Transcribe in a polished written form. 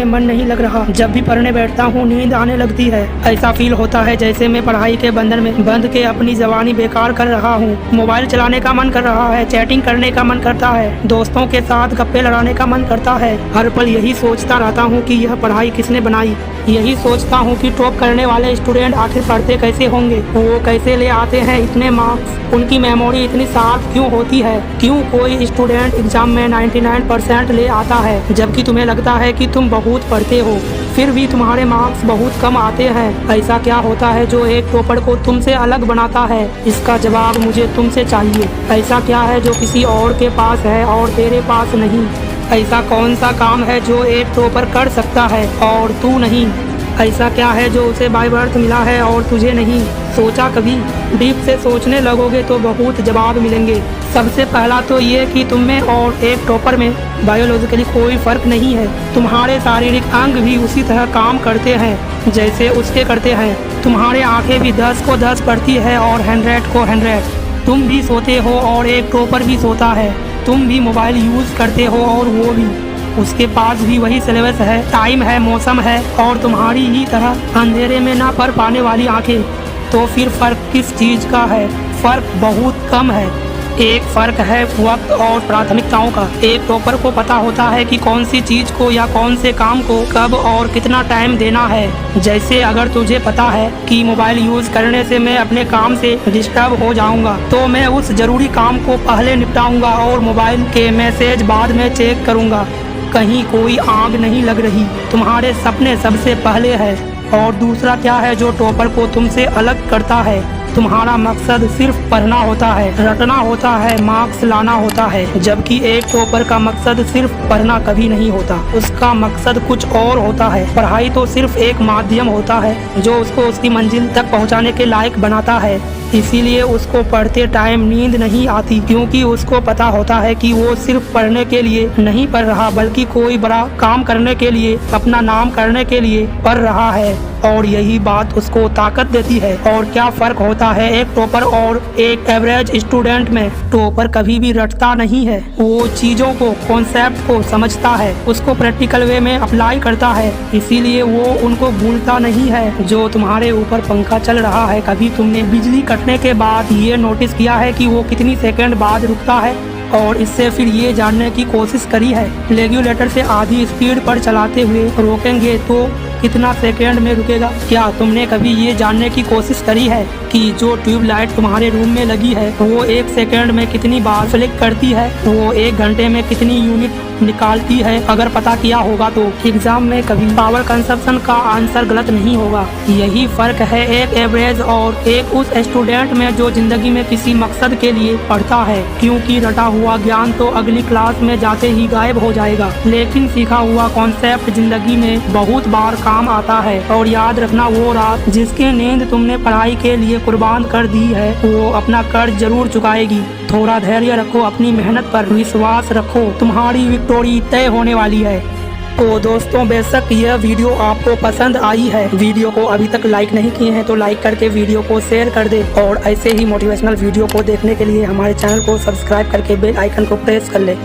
में मन नहीं लग रहा। जब भी पढ़ने बैठता हूँ नींद आने लगती है। ऐसा फील होता है जैसे मैं पढ़ाई के बंधन में बंध के अपनी जवानी बेकार कर रहा हूँ। मोबाइल चलाने का मन कर रहा है, चैटिंग करने का मन करता है, दोस्तों के साथ गप्पे लड़ाने का मन करता है। हर पल यही सोचता रहता हूँ कि यह पढ़ाई किसने बनाई। यही सोचता हूँ कि टॉप करने वाले स्टूडेंट आखिर पढ़ते कैसे होंगे, वो कैसे ले आते हैं इतने मार्क्स, उनकी मेमोरी इतनी शार्प क्यों होती है। क्यों कोई स्टूडेंट एग्जाम में 99% ले आता है जबकि तुम्हें लगता है कि तुम बहुत पढ़ते हो, फिर भी तुम्हारे मार्क्स बहुत कम आते हैं। ऐसा क्या होता है जो एक टॉपर को तुमसे अलग बनाता है? इसका जवाब मुझे तुमसे चाहिए। ऐसा क्या है जो किसी और के पास है और तेरे पास नहीं? ऐसा कौन सा काम है जो एक टॉपर कर सकता है और तू नहीं? ऐसा क्या है जो उसे बाय बर्थ मिला है और तुझे नहीं? सोचा कभी? डीप से सोचने लगोगे तो बहुत जवाब मिलेंगे। सबसे पहला तो ये कि तुम में और एक टॉपर में बायोलॉजिकली कोई फर्क नहीं है। तुम्हारे शारीरिक अंग भी उसी तरह काम करते हैं जैसे उसके करते हैं। तुम्हारे आंखें भी 10 को 10 पढ़ती है और 100 को 100। तुम भी सोते हो और एक टॉपर भी सोता है। तुम भी मोबाइल यूज़ करते हो और वो भी, उसके पास भी वही सिलेबस है, टाइम है, मौसम है और तुम्हारी ही तरह अंधेरे में ना पढ़ पाने वाली आंखें। तो फिर फर्क किस चीज़ का है? फर्क बहुत कम है। एक फर्क है वक्त और प्राथमिकताओं का। एक टॉपर को पता होता है कि कौन सी चीज़ को या कौन से काम को कब और कितना टाइम देना है। जैसे अगर तुझे पता है कि मोबाइल यूज़ करने से मैं अपने काम से डिस्टर्ब हो जाऊंगा तो मैं उस ज़रूरी काम को पहले निपटाऊंगा और मोबाइल के मैसेज बाद में चेक करूंगा। कहीं कोई आग नहीं लग रही, तुम्हारे सपने सबसे पहले है। और दूसरा क्या है जो टॉपर को तुमसे अलग करता है? तुम्हारा मकसद सिर्फ पढ़ना होता है, रटना होता है, मार्क्स लाना होता है। जबकि एक टॉपर का मकसद सिर्फ पढ़ना कभी नहीं होता, उसका मकसद कुछ और होता है। पढ़ाई तो सिर्फ एक माध्यम होता है जो उसको उसकी मंजिल तक पहुंचाने के लायक बनाता है। इसीलिए उसको पढ़ते टाइम नींद नहीं आती, क्योंकि उसको पता होता है कि वो सिर्फ पढ़ने के लिए नहीं पढ़ रहा बल्कि कोई बड़ा काम करने के लिए, अपना नाम करने के लिए पढ़ रहा है। और यही बात उसको ताकत देती है। और क्या फर्क होता है एक टॉपर और एक एवरेज स्टूडेंट में? टॉपर कभी भी रटता नहीं है, वो चीजों को, कॉन्सेप्ट को समझता है, उसको प्रैक्टिकल वे में अप्लाई करता है, इसीलिए वो उनको भूलता नहीं है। जो तुम्हारे ऊपर पंखा चल रहा है, कभी तुमने बिजली कटने के बाद ये नोटिस किया है कि वो कितनी सेकंड बाद रुकता है? और इससे फिर ये जानने की कोशिश करी है रेगुलेटर से आधी स्पीड पर चलाते हुए रोकेंगे तो कितना सेकंड में रुकेगा? क्या तुमने कभी ये जानने की कोशिश करी है कि जो ट्यूबलाइट तुम्हारे रूम में लगी है वो 1 सेकंड में कितनी बार फ्लिक करती है, वो 1 घंटे में कितनी यूनिट निकालती है? अगर पता किया होगा तो एग्जाम में कभी पावर कंजप्शन का आंसर गलत नहीं होगा। यही फर्क है एक एवरेज और एक उस स्टूडेंट में जो जिंदगी में किसी मकसद के लिए पढ़ता है। क्योंकि रटा हुआ ज्ञान तो अगली क्लास में जाते ही गायब हो जाएगा, लेकिन सीखा हुआ कॉन्सेप्ट जिंदगी में बहुत बार काम आता है। और याद रखना, वो रात जिसकी नींद तुमने पढ़ाई के लिए कुर्बान कर दी है वो अपना कर्ज जरूर चुकाएगी। थोड़ा धैर्य रखो, अपनी मेहनत पर विश्वास रखो, तुम्हारी विक्टोरी तय होने वाली है। तो दोस्तों, बेशक यह वीडियो आपको पसंद आई है, वीडियो को अभी तक लाइक नहीं किए हैं तो लाइक करके वीडियो को शेयर कर दे। और ऐसे ही मोटिवेशनल वीडियो को देखने के लिए हमारे चैनल को सब्सक्राइब करके बेल आइकन को प्रेस कर ले।